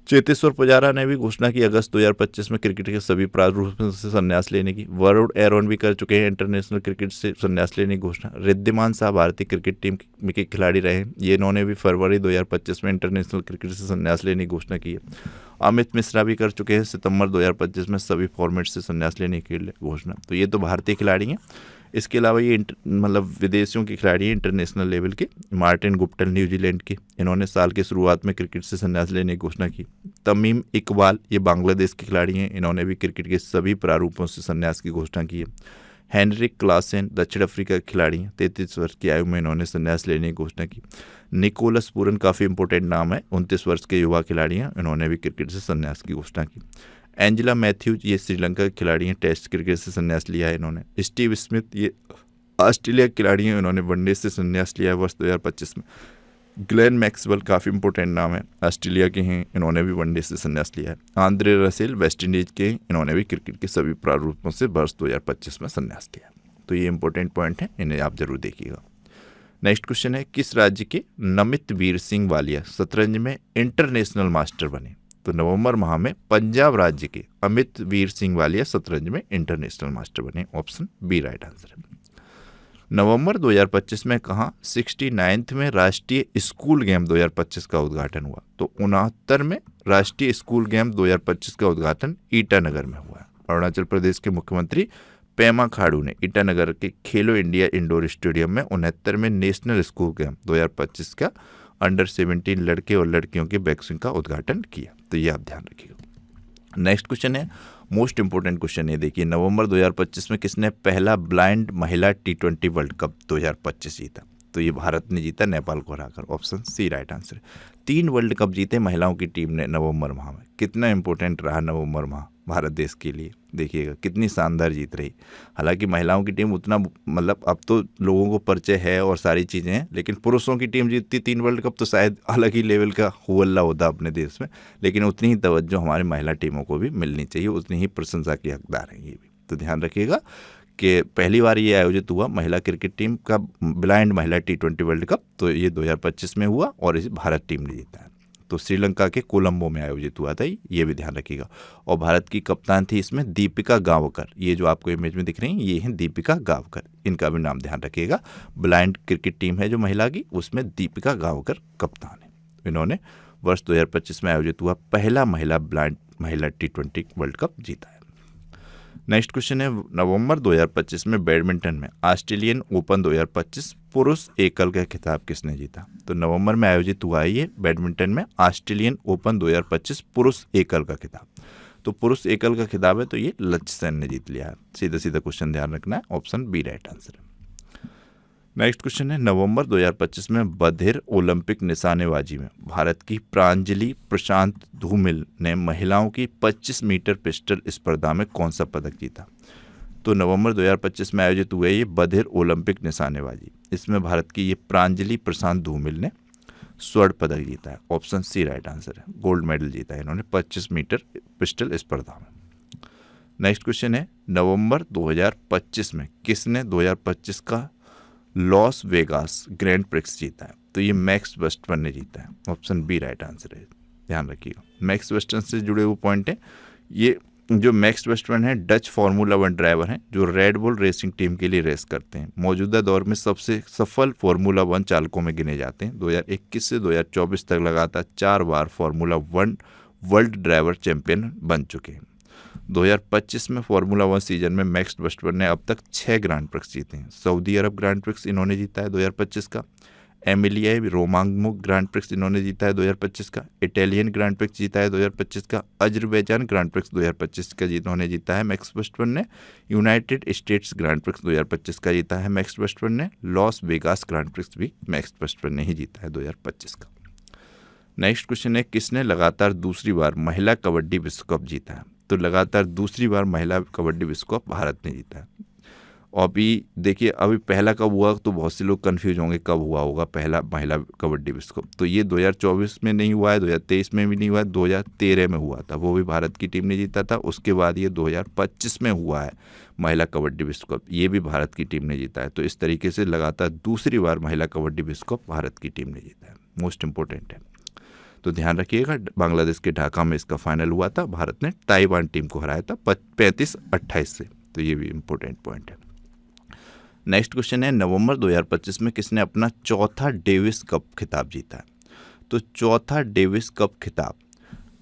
चेतेश्वर पुजारा ने भी घोषणा की अगस्त 2025 में क्रिकेट के सभी प्रारूपों से संन्यास लेने की। वरुण एरोन भी कर चुके हैं इंटरनेशनल क्रिकेट से संन्यास लेने की घोषणा। रिद्धिमान शाह भारतीय क्रिकेट टीम के खिलाड़ी रहे, ये इन्होंने भी फरवरी 2025 में इंटरनेशनल क्रिकेट से संन्यास लेने की घोषणा की है। अमित मिश्रा भी कर चुके हैं सितंबर 2025 में सभी फॉर्मेट से संन्यास लेने की घोषणा। तो ये तो भारतीय खिलाड़ी हैं। इसके अलावा ये मतलब विदेशियों के खिलाड़ी हैं इंटरनेशनल लेवल के। मार्टिन गुप्टिल न्यूजीलैंड के, इन्होंने साल के शुरुआत में क्रिकेट से संन्यास लेने की घोषणा की। तमीम इकबाल, ये बांग्लादेश के खिलाड़ी हैं, इन्होंने भी क्रिकेट के सभी प्रारूपों से संन्यास की घोषणा की है। हेनरिक क्लासेन दक्षिण अफ्रीका के खिलाड़ी हैं, 33 वर्ष की आयु में इन्होंने संन्यास लेने की घोषणा की। निकोलस पूरन काफ़ी इंपॉर्टेंट नाम है, 29 वर्ष के युवा खिलाड़ी हैं, इन्होंने भी क्रिकेट से संन्यास की घोषणा की। एंजेला मैथ्यूज, ये श्रीलंका के खिलाड़ी हैं, टेस्ट क्रिकेट से संन्यास लिया है इन्होंने। स्टीव स्मिथ, ये ऑस्ट्रेलिया के खिलाड़ी हैं, इन्होंने वनडे से संन्यास लिया है वर्ष 2025 में। ग्लेन मैक्सवेल काफ़ी इंपॉर्टेंट नाम है, ऑस्ट्रेलिया के हैं, इन्होंने भी वनडे से संन्यास लिया है। आंद्रे रसेल वेस्ट इंडीज के, इन्होंने भी क्रिकेट के सभी प्रारूपों से वर्ष 2025 में संन्यास लिया। तो ये इंपॉर्टेंट पॉइंट है, इन्हें आप जरूर देखिएगा। नेक्स्ट क्वेश्चन है, किस राज्य के नमित वीर सिंह वालिया शतरंज में इंटरनेशनल मास्टर बने? तो नवंबर माह में पंजाब राज्य के अमित वीर सिंह वालिया शतरंज में इंटरनेशनल मास्टर बने। ऑप्शन बी राइट आंसर है। नवंबर 2025 में कहाँ 69वें में राष्ट्रीय स्कूल गेम 2025 का उद्घाटन हुआ? तो 69 में राष्ट्रीय स्कूल गेम 2025 का उद्घाटन ईटानगर में हुआ। अरुणाचल प्रदेश के मुख्यमंत्री पेमा खांडू ने ईटानगर के खेलो इंडिया इंडोर स्टेडियम में 69 में नेशनल स्कूल गेम 2025 का अंडर 17 लड़के और लड़कियों के वैक्सीन का उद्घाटन किया। तो ये आप ध्यान रखिएगा। नेक्स्ट क्वेश्चन है, मोस्ट इंपोर्टेंट क्वेश्चन है, देखिए नवंबर 2025 में किसने पहला ब्लाइंड महिला T20 वर्ल्ड कप 2025 जीता? तो ये भारत ने जीता नेपाल को हराकर। Option C right answer. 3 world cup जीते महिलाओं की टीम ने नवंबर माह में। कितना इंपॉर्टेंट रहा नवंबर माह भारत देश के लिए, देखिएगा कितनी शानदार जीत रही। हालांकि महिलाओं की टीम उतना मतलब अब तो लोगों को परिचय है और सारी चीज़ें हैं, लेकिन पुरुषों की टीम जीतती 3 वर्ल्ड कप तो शायद अलग ही लेवल का हुअल्ला होता अपने देश में। लेकिन उतनी ही तवज्जो हमारी महिला टीमों को भी मिलनी चाहिए, उतनी ही प्रशंसा की हकदार है ये भी। तो ध्यान रखिएगा कि पहली बार ये आयोजित हुआ महिला क्रिकेट टीम का ब्लाइंड महिला T20 वर्ल्ड कप, तो ये 2025 में हुआ और इसे भारत टीम ने जीता है। तो श्रीलंका के कोलंबो में आयोजित हुआ था, ये भी ध्यान रखिएगा। और भारत की कप्तान थी इसमें दीपिका गावकर। ये जो आपको इमेज में दिख रही हैं ये हैं दीपिका गावकर, इनका भी नाम ध्यान रखिएगा। ब्लाइंड क्रिकेट टीम है जो महिला की, उसमें दीपिका गावकर कप्तान है। इन्होंने वर्ष 2025 में आयोजित हुआ पहला ब्लाइंड महिला T20 वर्ल्ड कप जीता है। नेक्स्ट क्वेश्चन है, नवंबर 2025 में बैडमिंटन में ऑस्ट्रेलियन ओपन 2025 पुरुष एकल का खिताब किसने जीता? तो नवंबर में आयोजित हुआ है ये बैडमिंटन में ऑस्ट्रेलियन ओपन 2025 पुरुष एकल का खिताब। तो पुरुष एकल का खिताब है तो ये लक्ष्य सेन ने जीत लिया है। सीधा सीधा क्वेश्चन ध्यान रखना है, ऑप्शन बी राइट आंसर है। नेक्स्ट क्वेश्चन है, नवंबर 2025 में बधिर ओलंपिक निशानेबाजी में भारत की प्रांजलि प्रशांत धूमिल ने महिलाओं की 25 मीटर पिस्टल स्पर्धा में कौन सा पदक जीता? तो नवंबर 2025 में आयोजित हुए ये बधिर ओलंपिक निशानेबाजी, इसमें भारत की ये प्रांजलि प्रशांत धूमिल ने स्वर्ण पदक जीता है। ऑप्शन सी राइट आंसर है, गोल्ड मेडल जीता है इन्होंने 25 मीटर पिस्टल स्पर्धा में। नेक्स्ट क्वेश्चन है नवंबर 2025 में किसने 2025 का लॉस वेगास ग्रैंड प्रिक्स जीता है? तो ये मैक्स वर्स्टैपेन ने जीता है। ऑप्शन बी राइट आंसर है, ध्यान रखिएगा। मैक्स वर्स्टैपेन से जुड़े हुए पॉइंट है। ये जो मैक्स वर्स्टैपेन है डच फार्मूला 1 ड्राइवर हैं जो रेड बुल रेसिंग टीम के लिए रेस करते हैं। मौजूदा दौर में सबसे सफल फार्मूला 1 चालकों में गिने जाते हैं। 2021 से 2024 तक लगातार 4 बार फार्मूला 1 वर्ल्ड ड्राइवर चैंपियन बन चुके हैं। 2025 में फार्मूला 1 सीजन में मैक्स वर्स्टैपेन ने अब तक 6 ग्रांड प्रिक्स जीते हैं। सऊदी अरब ग्रांड प्रिक्स इन्होंने जीता है 2025 का। एमिलिया रोमांगमुक ग्रांड प्रिक्स इन्होंने जीता है 2025 का। इटालियन ग्रांड प्रिक्स जीता है 2025 का। अजरबैजान ग्रांड प्रिक्स 2025 का इन्होंने जीता है मैक्स वर्स्टैपेन ने। यूनाइटेड स्टेट्स ग्रांड प्रिक्स 2025 का जीता है मैक्स वर्स्टैपेन ने। लॉस वेगास ग्रांड प्रिक्स भी मैक्स वर्स्टैपेन ने ही जीता है 2025 का। नेक्स्ट क्वेश्चन है किसने लगातार दूसरी बार महिला कबड्डी विश्व कप जीता है? तो लगातार दूसरी बार महिला कबड्डी विश्व कप भारत ने जीता है। और अभी देखिए अभी पहला कब हुआ तो बहुत से लोग कंफ्यूज होंगे कब हुआ होगा पहला महिला कबड्डी विश्व कप। तो ये 2024 में नहीं हुआ है, 2023 में भी नहीं हुआ है, 2013 में हुआ था, वो भी भारत की टीम ने जीता था। उसके बाद ये 2025 में हुआ है महिला कबड्डी विश्व कप, ये भी भारत की टीम ने जीता है। तो इस तरीके से लगातार दूसरी बार महिला कबड्डी विश्व कप भारत की टीम ने जीता है। मोस्ट इंपॉर्टेंट है, तो ध्यान रखिएगा। बांग्लादेश के ढाका में इसका फाइनल हुआ था, भारत ने ताइवान टीम को हराया था 35-28 से। तो ये भी इंपॉर्टेंट पॉइंट है। नेक्स्ट क्वेश्चन है नवंबर 2025 में किसने अपना चौथा डेविस कप खिताब जीता है? तो चौथा डेविस कप खिताब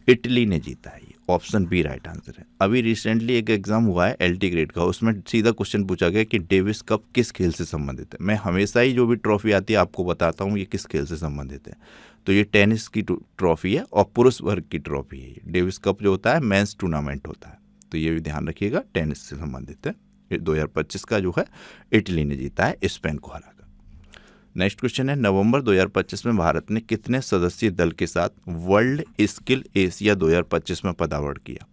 इटली ने जीता है। ऑप्शन बी राइट आंसर है। अभी रिसेंटली एक एग्जाम हुआ है LT ग्रेड का, उसमें सीधा क्वेश्चन पूछा गया कि डेविस कप किस खेल से संबंधित है। मैं हमेशा ही जो भी ट्रॉफी आती है आपको बताता हूँ ये किस खेल से संबंधित है। तो ये टेनिस की ट्रॉफी है और पुरुष वर्ग की ट्रॉफी है। डेविस कप जो होता है मेंस टूर्नामेंट होता है, तो ये भी ध्यान रखिएगा, टेनिस से संबंधित है। 2025 का जो है इटली ने जीता है स्पेन को हराकर। नेक्स्ट क्वेश्चन है नवंबर 2025 में भारत ने कितने सदस्यीय दल के साथ वर्ल्ड स्किल एशिया 2025 में पदार्पण किया?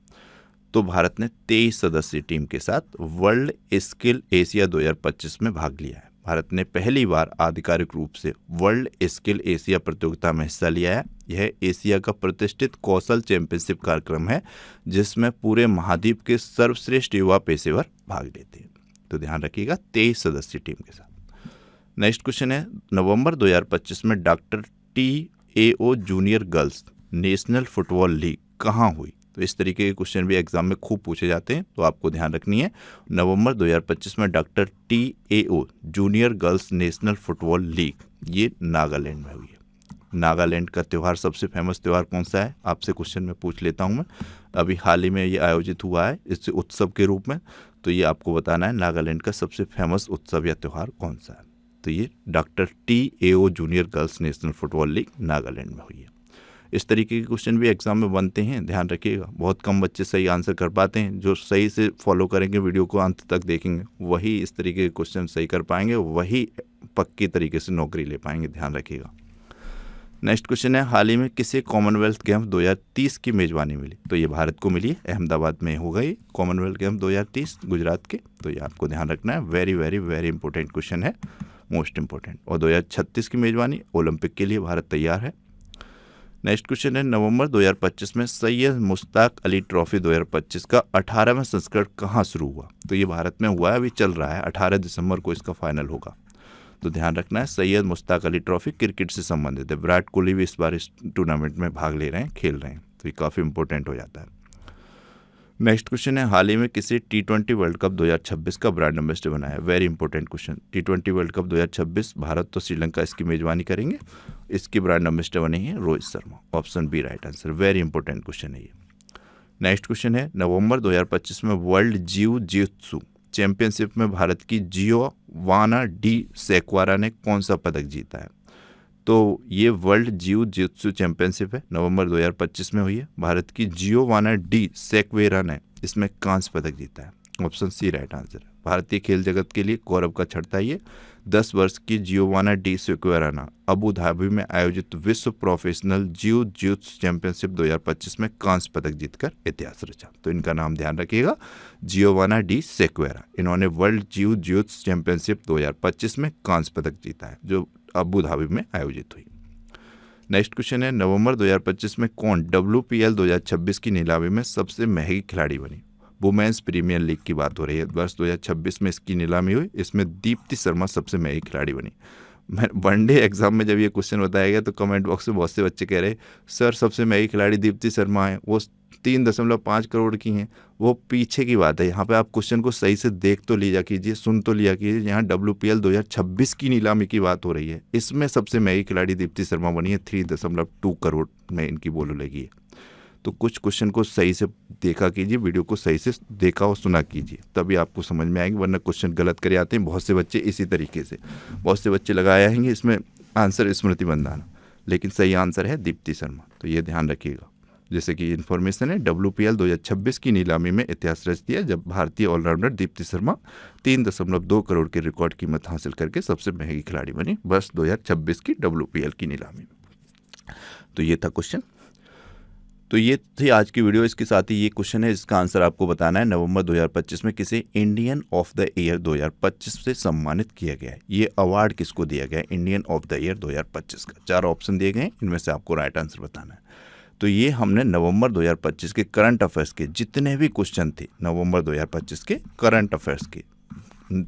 तो भारत ने 23 सदस्यीय टीम के साथ वर्ल्ड स्किल एशिया 2025 में भाग लिया है। भारत ने पहली बार आधिकारिक रूप से वर्ल्ड स्किल एशिया प्रतियोगिता में हिस्सा लिया है। यह एशिया का प्रतिष्ठित कौशल चैंपियनशिप कार्यक्रम है जिसमें पूरे महाद्वीप के सर्वश्रेष्ठ युवा पेशेवर भाग लेते हैं। तो ध्यान रखिएगा 23 सदस्यीय टीम के साथ। नेक्स्ट क्वेश्चन है नवंबर 2025 में doctor TAO junior girls national football league कहाँ हुई? तो इस तरीके के क्वेश्चन भी एग्जाम में खूब पूछे जाते हैं, तो आपको ध्यान रखनी है। नवंबर 2025 में doctor TAO junior girls national football league ये नागालैंड में हुई है। नागालैंड का त्यौहार सबसे फेमस त्यौहार कौन सा है आपसे क्वेश्चन में पूछ लेता हूँ मैं। अभी हाल ही में ये आयोजित हुआ है इस उत्सव के रूप में, तो ये आपको बताना है नागालैंड का सबसे फेमस उत्सव या त्यौहार कौन सा है। तो ये doctor TAO junior girls national football league Nagaland में हुई है। इस तरीके के क्वेश्चन भी एग्जाम में बनते हैं, ध्यान रखिएगा। बहुत कम बच्चे सही आंसर कर पाते हैं। जो सही से फॉलो करेंगे, वीडियो को अंत तक देखेंगे, वही इस तरीके के क्वेश्चन सही कर पाएंगे, वही पक्की तरीके से नौकरी ले पाएंगे, ध्यान रखिएगा। नेक्स्ट क्वेश्चन है हाल ही में किसे कॉमनवेल्थ गेम 2030 की मेजबानी मिली? तो ये भारत को मिली है, अहमदाबाद में हो गई कॉमनवेल्थ गेम 2030 गुजरात के। तो ये आपको ध्यान रखना है, very very very important question है, मोस्ट इंपॉर्टेंट। और 2036 की मेजबानी ओलंपिक के लिए भारत तैयार है। नेक्स्ट क्वेश्चन है नवंबर 2025 में सैयद मुश्ताक अली ट्रॉफी 2025 का 18वां संस्करण कहाँ शुरू हुआ? तो ये भारत में हुआ है, अभी चल रहा है, 18 दिसंबर को इसका फाइनल होगा। तो ध्यान रखना है, सैयद मुश्ताक अली ट्रॉफी क्रिकेट से संबंधित है। विराट कोहली भी इस बार इस टूर्नामेंट में भाग ले रहे हैं, खेल रहे हैं, तो ये काफ़ी इंपॉर्टेंट हो जाता है। नेक्स्ट क्वेश्चन है हाल ही में किसी T20 वर्ल्ड कप 2026 का ब्रांड एम्बेसडर बना है? Very important question. T20 world cup 2026 Bharat तो श्रीलंका इसकी मेजबानी करेंगे, इसकी ब्रांड एम्बेसडर बने हैं Rohit Sharma. Option B right answer, very important question है ये। नेक्स्ट क्वेश्चन है नवंबर 2025 में वर्ल्ड जियो जित्सु चैंपियनशिप में भारत की जियोवाना डी सेक्वारा ने कौन सा पदक जीता है? तो ये वर्ल्ड जियो जित्सु चैंपियनशिप है, नवंबर 2025 में हुई है। भारत की जियोवाना डी सेक्वेरा ने इसमें कांस्य पदक जीता है। ऑप्शन सी राइट आंसर है। भारतीय खेल जगत के लिए गौरव का क्षण ये 10 वर्ष की जियोवाना डी सेक्वेरा ने अबू धाबी में आयोजित विश्व प्रोफेशनल जियो जित्सु चैंपियनशिप 2025 में कांस्य पदक जीतकर इतिहास रचा। तो इनका नाम ध्यान रखिएगा, जियोवाना डी सेक्वेरा। इन्होंने वर्ल्ड जियो जित्सु चैंपियनशिप 2025 में कांस्य पदक जीता है, जो अबू धाबी में आयोजित हुई। नेक्स्ट क्वेश्चन है नवंबर 2025 में कौन WPL 2026 की नीलामी में सबसे महंगी खिलाड़ी बनी? वुमेन्स प्रीमियर लीग की बात हो रही है। वर्ष 2026 में इसकी नीलामी हुई, इसमें दीप्ति शर्मा सबसे महंगी खिलाड़ी बनी। मैं वनडे एग्जाम में जब ये क्वेश्चन बताया गया तो कमेंट बॉक्स में बहुत से बच्चे कह रहे सर सबसे महंगी खिलाड़ी दीप्ति शर्मा है, वो 3.5 करोड़ की हैं। वो पीछे की बात है, यहाँ पे आप क्वेश्चन को सही से देख तो लिया कीजिए, सुन तो लिया कीजिए। यहाँ WPL 2026 की नीलामी की बात हो रही है, इसमें सबसे महंगी खिलाड़ी दीप्ति शर्मा बनी है, 3.2 करोड़ में इनकी बोली लगी है। तो कुछ क्वेश्चन को सही से देखा कीजिए, वीडियो को सही से देखा और सुना कीजिए, तभी आपको समझ में आएंगे, वरना क्वेश्चन गलत करे आते हैं बहुत से बच्चे। इसी तरीके से बहुत से बच्चे लगाए आएंगे इसमें आंसर स्मृति मंदाना, लेकिन सही आंसर है दीप्ति शर्मा। तो ये ध्यान रखिएगा। जैसे कि इन्फॉर्मेशन है, WPL 2026 की नीलामी में इतिहास रच दिया जब भारतीय ऑलराउंडर दीप्ति शर्मा 3.2 करोड़ की रिकॉर्ड कीमत हासिल करके सबसे महंगी खिलाड़ी बनी वर्ष 2026 की WPL की नीलामी में। तो ये था क्वेश्चन। तो ये थी आज की वीडियो। इसके साथ ही ये क्वेश्चन है, इसका आंसर आपको बताना है। नवंबर 2025 में किसे इंडियन ऑफ द ईयर 2025 से सम्मानित किया गया है? ये अवार्ड किसको दिया गया है इंडियन ऑफ द ईयर 2025 का? 4 ऑप्शन दिए गए हैं, इनमें से आपको राइट आंसर बताना है। तो ये हमने नवंबर 2025 के करंट अफेयर्स के जितने भी क्वेश्चन थे, नवंबर 2025 के करंट अफेयर्स के,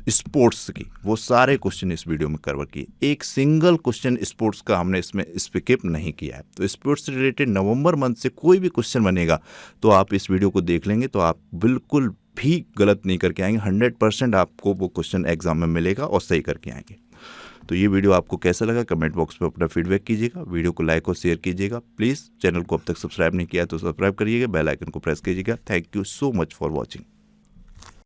स्पोर्ट्स की, वो सारे क्वेश्चन इस वीडियो में कवर किए। एक सिंगल क्वेश्चन स्पोर्ट्स का हमने इसमें स्किप नहीं किया है। तो स्पोर्ट्स से रिलेटेड नवंबर मंथ से कोई भी क्वेश्चन बनेगा तो आप इस वीडियो को देख लेंगे तो आप बिल्कुल भी गलत नहीं करके आएंगे। 100% आपको वो क्वेश्चन एग्जाम में मिलेगा और सही करके आएंगे। तो ये वीडियो आपको कैसा लगा कमेंट बॉक्स में अपना फीडबैक कीजिएगा। वीडियो को लाइक और शेयर कीजिएगा। प्लीज़ चैनल को अब तक सब्सक्राइब नहीं किया तो सब्सक्राइब करिएगा, बेल आइकन को प्रेस कीजिएगा। Thank you so much for watching.